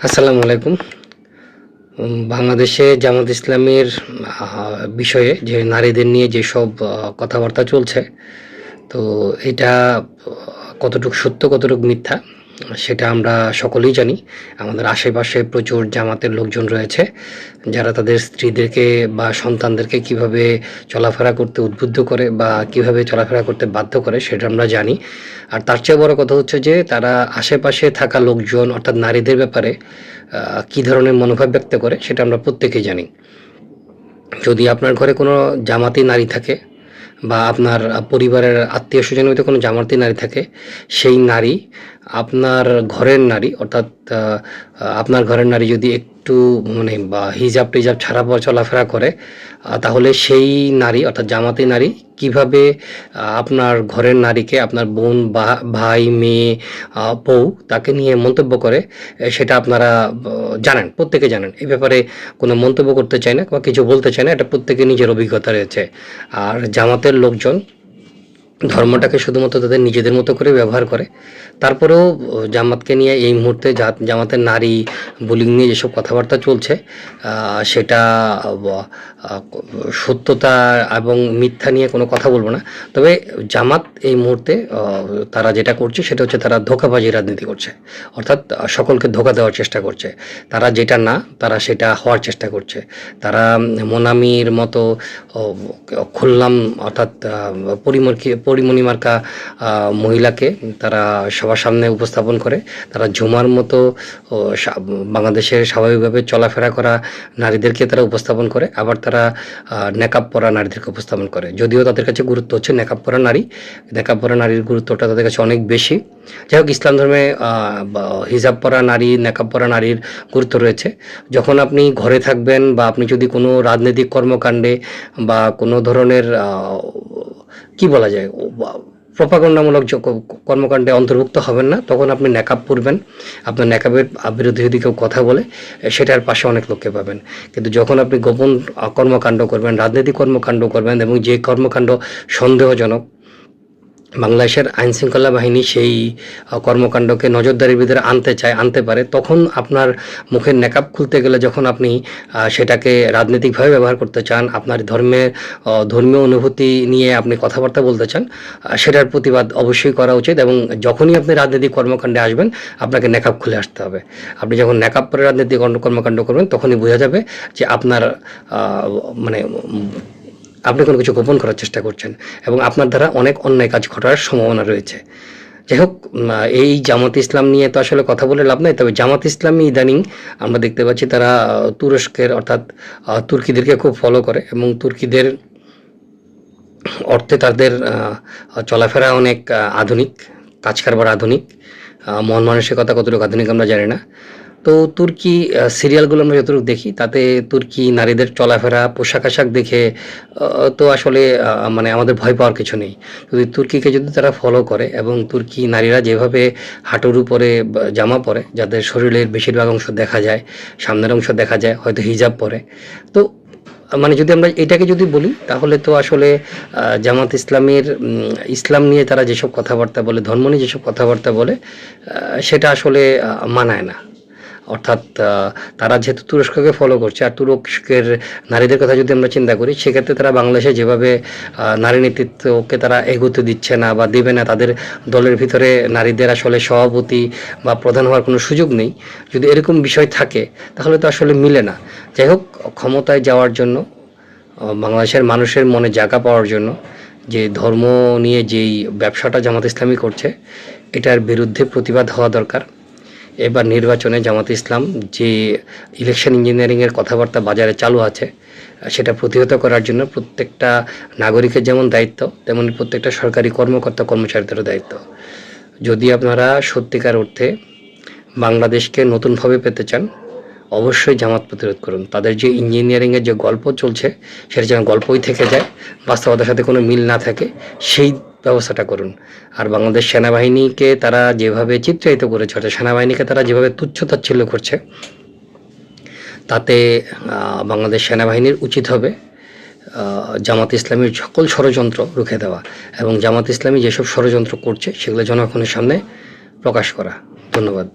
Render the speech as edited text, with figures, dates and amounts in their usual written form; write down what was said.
আসসালামু আলাইকুম। বাংলাদেশে জামাত ইসলামীর বিষয়ে যে নারীদের নিয়ে যেসব কথাবার্তা চলছে, তো এটা কতটুকু সত্য, কতটুকু মিথ্যা সেটা আমরা সকলেই জানি। আমাদের আশেপাশে প্রচুর জামাতের লোকজন রয়েছে, যারা তাদের স্ত্রীদেরকে বা সন্তানদেরকে কিভাবে চলাফেরা করতে উদ্বুদ্ধ করে বা কিভাবে চলাফেরা করতে বাধ্য করে সেটা আমরা জানি। আর তার চেয়ে বড় কথা হচ্ছে যে তারা আশেপাশে থাকা লোকজন অর্থাৎ নারীদের ব্যাপারে কী ধরনের মনোভাব ব্যক্ত করে সেটা আমরা প্রত্যেকেই জানি। যদি আপনার ঘরে কোনো জামাতি নারী থাকে বা আপনার পরিবারের আত্মীয়-স্বজনের মধ্যে কোনো জামাতি নারী থাকে, সেই নারী আপনার ঘরের নারী অর্থাৎ আপনার ঘরের নারী যদি একটু মানে বা হিজাব-টিজাব ছাড়া চলাফেরা করে, তাহলে সেই নারী অর্থাৎ জামাতি নারী কিভাবে আপনার ঘরের নারীকে আপনার বোন বা ভাই, মেয়ে, বউ তাকে নিয়ে মন্তব্য করে, সেটা আপনারা জানেন, প্রত্যেকে জানেন। এই ব্যাপারে কোনো মন্তব্য করতে চাই না বা কিছু বলতে চাই না, এটা প্রত্যেকের নিজের অভিজ্ঞতা রয়েছে। আর জামাতের লোকজন ধর্মটাকে শুধুমাত্র তাদের নিজেদের মতো করে ব্যবহার করে। তারপরেও জামাতকে নিয়ে এই মুহূর্তে জামাতের নারী বুলিং নিয়ে যেসব কথাবার্তা চলছে, সেটা সত্যতা এবং মিথ্যা নিয়ে কোনো কথা বলবো না। তবে জামাত এই মুহূর্তে তারা যেটা করছে সেটা হচ্ছে তারা ধোঁকাবাজি রাজনীতি করছে, অর্থাৎ সকলকে ধোঁকা দেওয়ার চেষ্টা করছে। তারা যেটা না তারা সেটা হওয়ার চেষ্টা করছে। তারা মোনামির মতো খুললাম অর্থাৎ পরিমণি মার্কা মহিলাকে তারা সবার সামনে উপস্থাপন করে। তারা ঝুমার মতো বাংলাদেশের স্বাভাবিকভাবে চলাফেরা করা নারীদেরকে তারা উপস্থাপন করে, আবার তারা নেকাব পরা নারীদেরকে উপস্থাপন করে। যদিও তাদের কাছে গুরুত্ব হচ্ছে নেকাব পরা নারীর গুরুত্বটা তাদের কাছে অনেক বেশি। যাই হোক, ইসলাম ধর্মে হিজাব পরা নারী, নেকাব পরা নারীর গুরুত্ব রয়েছে। যখন আপনি ঘরে থাকবেন বা আপনি যদি কোনো রাজনৈতিক কর্মকাণ্ডে বা কোনো ধরনের কি বলা যায় প্রপাগন্ডামূলক কর্মকাণ্ডে অন্তর্ভুক্ত হবেন না, তখন আপনি নেকাব পরবেন। আপনার নেকাবের বিরুদ্ধে যদি কেউ কথা বলে, সেটার পাশে অনেক লোককে পাবেন। কিন্তু যখন আপনি গোপন কর্মকাণ্ড করবেন, রাজনৈতিক কর্মকাণ্ড করবেন এবং যে কর্মকাণ্ড সন্দেহজনক, বাংলাদেশের আইনশৃঙ্খলা বাহিনী সেই কর্মকাণ্ডকে নজরদারির ভিতরে আনতে পারে, তখন আপনার মুখের নেকাব খুলতে গেলে যখন আপনি সেটাকে রাজনৈতিকভাবে ব্যবহার করতে চান, আপনার ধর্মীয় অনুভূতি নিয়ে আপনি কথাবার্তা বলতে চান, সেটার প্রতিবাদ অবশ্যই করা উচিত। এবং যখনই আপনি রাজনৈতিক কর্মকাণ্ডে আসবেন, আপনাকে নেকাব খুলে আসতে হবে। আপনি যখন নেকাব পরে রাজনৈতিক কর্মকাণ্ড করবেন, তখনই বোঝা যাবে যে আপনার মানে আপনি কোনো কিছু গোপন করার চেষ্টা করছেন এবং আপনার দ্বারা অনেক অন্যায় কাজ ঘটার সম্ভাবনা রয়েছে। যাই হোক, এই জামাত ইসলাম নিয়ে তো আসলে কথা বলে লাভ নাই। তবে জামাত ইসলামী ইদানিং আমরা দেখতে পাচ্ছি তারা তুরস্কের অর্থাৎ তুর্কিদেরকে খুব ফলো করে এবং তুর্কিদের অর্থে তাদের চলাফেরা অনেক আধুনিক, কাজ কারবার আধুনিক, মন মানসিকতা কতটুকু আধুনিক আমরা জানি না। তো তুর্কি সিরিয়ালগুলো আমরা যতটুকু দেখি, তাতে তুর্কি নারীদের চলাফেরা, পোশাক আশাক দেখে তো আসলে মানে আমাদের ভয় পাওয়ার কিছু নেই। যদি তুর্কিকে যদি তারা ফলো করে এবং তুর্কি নারীরা যেভাবে হাঁটুর উপরে জামা পরে, যাদের শরীরের বেশিরভাগ অংশ দেখা যায়, সামনের অংশ দেখা যায়, হয়তো হিজাব পরে, তো মানে যদি আমরা এটাকে যদি বলি, তাহলে তো আসলে জামাত ইসলামের ইসলাম নিয়ে তারা যেসব কথাবার্তা বলে, ধর্ম নিয়ে যেসব কথাবার্তা বলে, সেটা আসলে মানায় না। অর্থাৎ তারা যেহেতু তুরস্ককে ফলো করছে, আর তুরস্কের নারীদের কথা যদি আমরা চিন্তা করি, সেক্ষেত্রে তারা বাংলাদেশে যেভাবে নারী নেতৃত্বকে তারা এগোতে দিচ্ছে না বা দেবে না, তাদের দলের ভিতরে নারীদের আসলে সভাপতি বা প্রধান হওয়ার কোনো সুযোগ নেই, যদি এরকম বিষয় থাকে তাহলে তো আসলে মিলে না। যাই হোক, ক্ষমতায় যাওয়ার জন্য, বাংলাদেশের মানুষের মনে জায়গা পাওয়ার জন্য যে ধর্ম নিয়ে যেই ব্যবসাটা জামাত ইসলামী করছে, এটার বিরুদ্ধে প্রতিবাদ হওয়া দরকার। এবার নির্বাচনে জামাত ইসলাম যে ইলেকশন ইঞ্জিনিয়ারিংয়ের কথাবার্তা বাজারে চালু আছে, সেটা প্রতিহত করার জন্য প্রত্যেকটা নাগরিকের যেমন দায়িত্ব, তেমনি প্রত্যেকটা সরকারি কর্মকর্তা কর্মচারীদেরও দায়িত্ব। যদি আপনারা সত্যিকার অর্থে বাংলাদেশকে নতুনভাবে পেতে চান, অবশ্যই জামাত প্রতিরোধ করুন। তাদের যে ইঞ্জিনিয়ারিংয়ের যে গল্প চলছে, সেটা যেন গল্পই থেকে যায়, বাস্তবতার সাথে কোনো মিল না থাকে, সেই ব্যবস্থাটা করুন। আর বাংলাদেশ সেনাবাহিনীকে তারা যেভাবে চিত্রায়িত করেছে, অর্থাৎ সেনাবাহিনীকে তারা যেভাবে তুচ্ছ-তাচ্ছিল্য করছে, তাতে বাংলাদেশ সেনাবাহিনীর উচিত হবে জামাত ইসলামীর সকল ষড়যন্ত্র রুখে দেওয়া এবং জামাত ইসলামী যেসব ষড়যন্ত্র করছে সেগুলো জনগণের সামনে প্রকাশ করা। ধন্যবাদ।